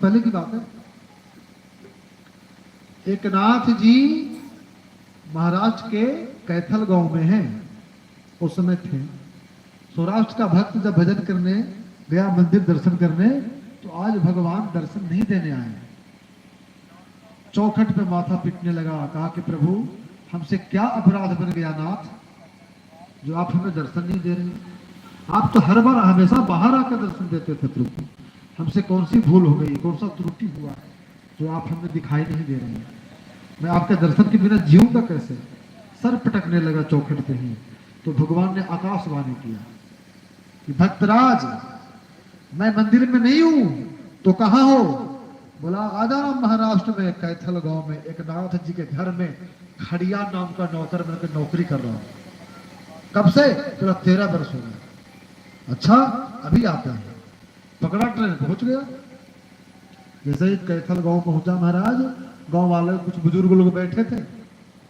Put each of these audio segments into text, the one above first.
पहले की बात है, एकनाथ जी महाराष्ट्र के कैथल गांव में हैं, उस समय थे। सौराष्ट्र का भक्त जब भजन करने गया मंदिर दर्शन करने, तो आज भगवान दर्शन नहीं देने आए। चौखट पे माथा पीटने लगा, कहा कि प्रभु हमसे क्या अपराध बन गया नाथ, जो आप हमें दर्शन नहीं दे रहे। आप तो हर बार हमेशा बाहर आकर दर्शन देते थे प्रभु, हमसे कौन सी भूल हो गई, कौन सा त्रुटि हुआ है जो आप हमें दिखाई नहीं दे रहे हैं। मैं आपके दर्शन के बिना जीऊंगा कैसे। सर पटकने लगा चौखट पे ही। तो भगवान ने आकाशवाणी किया कि भक्तराज मैं मंदिर में नहीं हूं तो कहां हो। बोला आदाराम महाराष्ट्र में कैथल गांव में एक नाथ जी के घर में खड़िया नाम का नौकर बनकर नौकरी कर रहा हूं। कब से? पूरा 13 वर्ष हो गए। अच्छा अभी आता है। पकड़ा, ट्रेन पहुंच गया। जैसे ही कैथल गांव पहुंचा महाराज, गांव वाले कुछ बुजुर्ग लोग बैठे थे,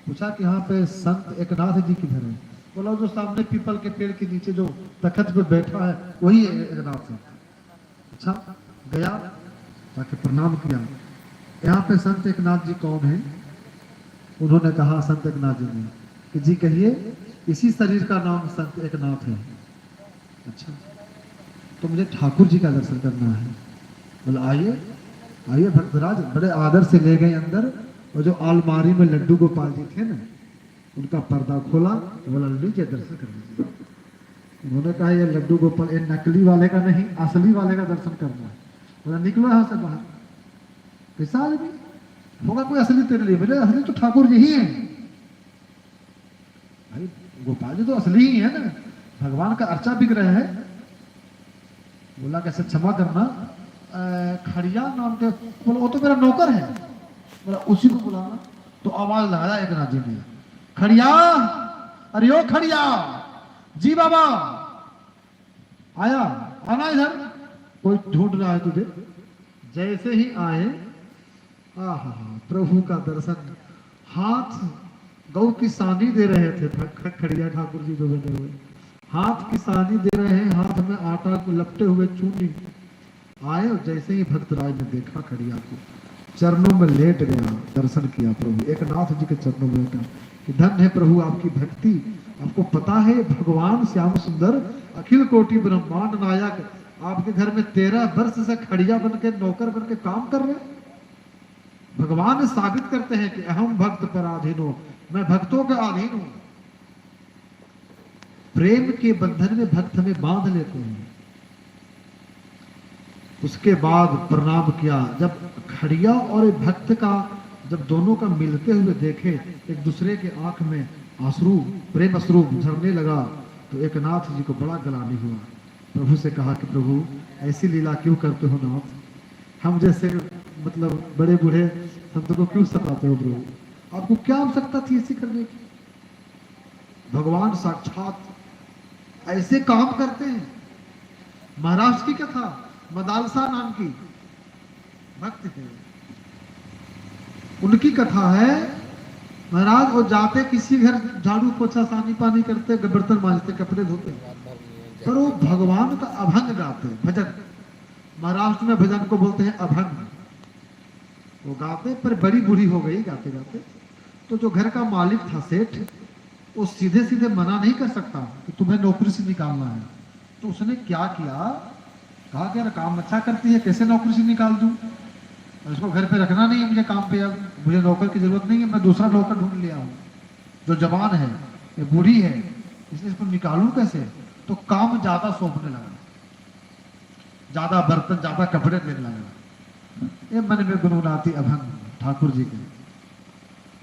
पूछा कि यहाँ पे संत एकनाथ जी किधर है। बोला जो सामने पीपल के पेड़ के नीचे जो तखत पे बैठा है वही एकनाथ है। अच्छा गया, ताकि प्रणाम किया। यहाँ पे संत एकनाथ जी कौन है? उन्होंने कहा संत एकनाथ जी ने कि जी कहिए, इसी शरीर का नाम संत एकनाथ है। अच्छा तो मुझे ठाकुर जी का दर्शन करना है। बोला आइए आइए भक्तराज। बड़े आदर से ले गए अंदर, और जो अलमारी में लड्डू गोपाल जी थे ना, उनका पर्दा खोला। बोला लीजिए दर्शन कर लीजिए। उन्होंने कहा ये लड्डू गोपाल, ये नकली वाले का नहीं, असली वाले का दर्शन करना है। बोला निकलो यहाँ से बाहर। कैसा आदमी होगा कोई असली तेरे लिए? बोले असली तो ठाकुर जी ही है। भाई गोपाल जी तो असली ही है ना, भगवान का अर्चा बिक रहे हैं। बोला कैसे क्षमा करना, खड़िया नाम के। बोला वो तो मेरा नौकर है। बोला उसी को बुलाना। तो आवाज लगाया एक नाथ जी ने, खड़िया, अरे ओ खड़िया जी बाबा, आया आना इधर, कोई ढूंढ रहा है तुझे। जैसे ही आए, आहा प्रभु का दर्शन। हाथ गौ की सानी दे रहे थे खड़िया ठाकुर जी जो बने हुए, हाथ की सानी दे रहे हैं, हाथ में आटा को लपटे हुए चूनी। आए और जैसे ही भक्तराज ने देखा खड़िया को, चरणों में लेट गया, दर्शन किया प्रभु एकनाथ जी के चरणों में लेटा कि धन्य है प्रभु आपकी भक्ति। आपको पता है भगवान श्याम सुंदर अखिल कोटि ब्रह्मांड नायक आपके घर में 13 वर्ष से खड़िया बन के नौकर बन के काम कर रहे। भगवान साबित करते हैं कि अहम भक्त पराधीन हो, मैं भक्तों के अधीन हूं। प्रेम के बंधन में भक्त हमें बांध लेते हैं। उसके बाद प्रणाम किया। जब खड़िया और भक्त का जब दोनों का मिलते हुए देखे, एक दूसरे के आंख में अश्रु, प्रेम अश्रु झरने लगा, तो एकनाथ जी को बड़ा ग्लानि हुआ। प्रभु से कहा कि प्रभु ऐसी लीला क्यों करते हो नाथ, हम जैसे मतलब बड़े बूढ़े संतों को क्यों सताते हो प्रभु, आपको क्या आवश्यकता थी ऐसी करने की। भगवान साक्षात ऐसे काम करते हैं। महाराष्ट्र की कथा, मदालसा नाम की भक्त है, उनकी कथा है। महाराज वो जाते किसी घर, झाड़ू पोछा सानी पानी करते, बर्तन मांजते, कपड़े धोते, पर वो भगवान का अभंग गाते भजन। महाराष्ट्र में भजन को बोलते हैं अभंग। वो गाते, पर बड़ी बूढ़ी हो गई गाते गाते। तो जो घर का मालिक था सेठ, वो सीधे सीधे मना नहीं कर सकता कि तुम्हें नौकरी से निकालना है। तो उसने क्या किया, कहा कि यार काम अच्छा करती है, कैसे नौकरी से निकाल दूं, इसको घर पे रखना नहीं है मुझे काम पे, अब मुझे नौकर की जरूरत नहीं है, मैं दूसरा नौकर ढूंढ लिया हूँ जो जवान है, ये बूढ़ी है, इसलिए इसको निकालूं कैसे। तो काम ज्यादा सौंपने लगा, ज्यादा बर्तन, ज्यादा कपड़े देने लगा। ये मन में गुनगुनाती अभंग ठाकुर जी के।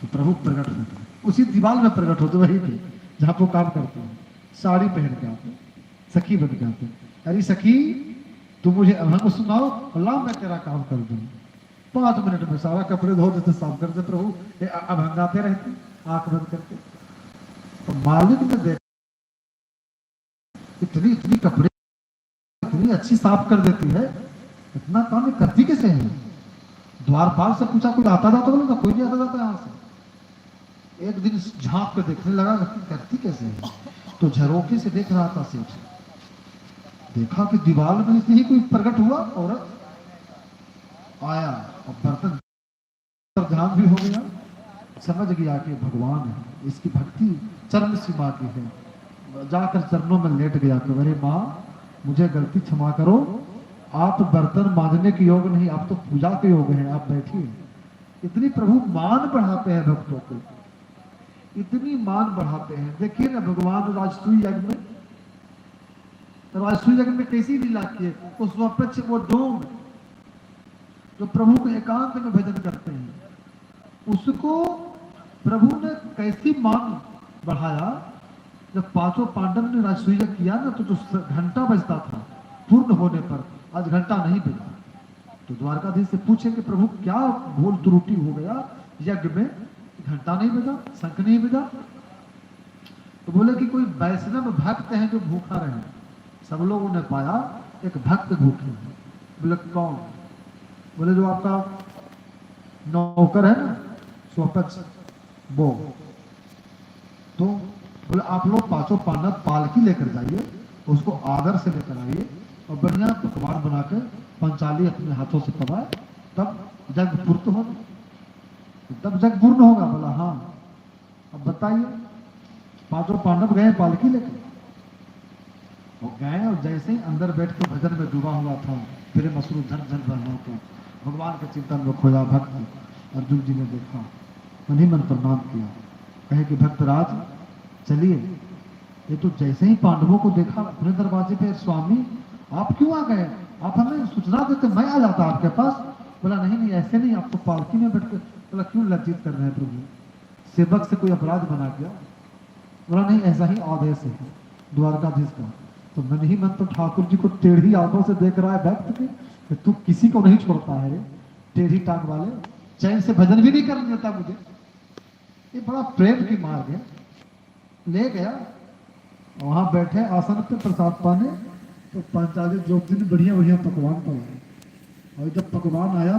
तो प्रभु प्रकट होते, उसी दीवार में प्रकट होते, वहीं पे जहाँ वो काम करते हैं। साड़ी पहन के आते, सखी बन के आते, अरे सखी तू मुझे अभंग सुनाओ, अल्लाह मैं तेरा काम कर दूं। 5 मिनट में सारा कपड़े धो देते, साफ करते। प्रभु ये अभंग आते रहते आंख बंद करके। तो मालिक ने देखा इतनी इतनी कपड़े इतनी अच्छी साफ कर देती है, इतना काम करती कैसे है। द्वारपाल से पूछा कोई आता जाता, बोला कोई नहीं आता जाता यहाँ से। एक दिन झांक के देखने लगा करती कैसे है। तो झरोखे से देख रहा था सेठ, देखा कि दीवार में इतनी ही कोई प्रकट हुआ औरत, आया और बर्तन पर ध्यान भी हो गया, समझ गया कि भगवान है, इसकी भक्ति चरम सीमा की है। जाकर चरणों में लेट गया कि अरे माँ मुझे गलती क्षमा करो, आप बर्तन मांजने के योग नहीं, आप तो पूजा के योग हैं, आप बैठिए। इतनी प्रभु मान बढ़ाते हैं भक्तों को, इतनी मान बढ़ाते हैं। देखिए ना भगवान राजसूय यज्ञ में, राजसूय यज्ञ में कैसी लीला की है, उस वपक्ष वो डोम जो प्रभु को एकांत में भजन करते हैं, उसको प्रभु ने कैसी मान बढ़ाया। जब पांचों पांडव ने राजसूय यज्ञ किया ना, तो जो घंटा बजता था पूर्ण होने पर, आज घंटा नहीं बजा। तो द्वारकाधीश से पूछे कि प्रभु क्या भूल त्रुटि हो गया यज्ञ में, घंटा नहीं बजा, शंख नहीं बजा। तो बोले कि कोई वैष्णव भक्त है जो भूखा रहे। सब लोगों ने पाया एक भक्त भूखे हैं। बोले कौन? बोले जो आपका नौकर है ना स्वपक्ष, वो। तो बोले आप लोग पांचों पांडव पालकी लेकर जाइए, उसको आदर से लेकर आइए और बढ़िया पकवान बना के पंचाली अपने हाथों से पकाए, तब जग पूर्ण होगा, तब जग पूर्ण होगा। बोला हाँ। अब बताइए, पांचों पांडव गए पालकी लेकर, वो गए और जैसे ही अंदर बैठ के भजन में डूबा हुआ था, फिर मसरू झन झन रहना तो भगवान के चिंतन में खोया भक्त अर्जुन जी ने देखा, मन ही मन प्रणाम किया, कहे कि भक्तराज चलिए। ये तो जैसे ही पांडवों को देखा अपने दरवाजे पे, स्वामी आप क्यों आ गए, आप हमें सूचना देते मैं आ जाता आपके पास। बोला नहीं नहीं ऐसे नहीं, आपको पालकी में बैठ कर। बोला क्यों लज्जित कर रहे हैं प्रभु, सेवक से कोई अपराध बना गया? बोला नहीं ऐसा ही आदेश है द्वारकाधीश का। तो मन ही मन तो ठाकुर जी को टेढ़ी आंखों से देख रहा है भक्त के, कि तू किसी को नहीं छोड़ता है रे, टेढ़ी टांग वाले, चैन से भजन भी नहीं करने देता मुझे। ये बड़ा प्रेम की मार्ग है। ले गया, वहां बैठे आसन पे प्रसाद पाने, तो पांचाली द्रौपदी ने बढ़िया बढ़िया पकवान पकाए, और जब पकवान आया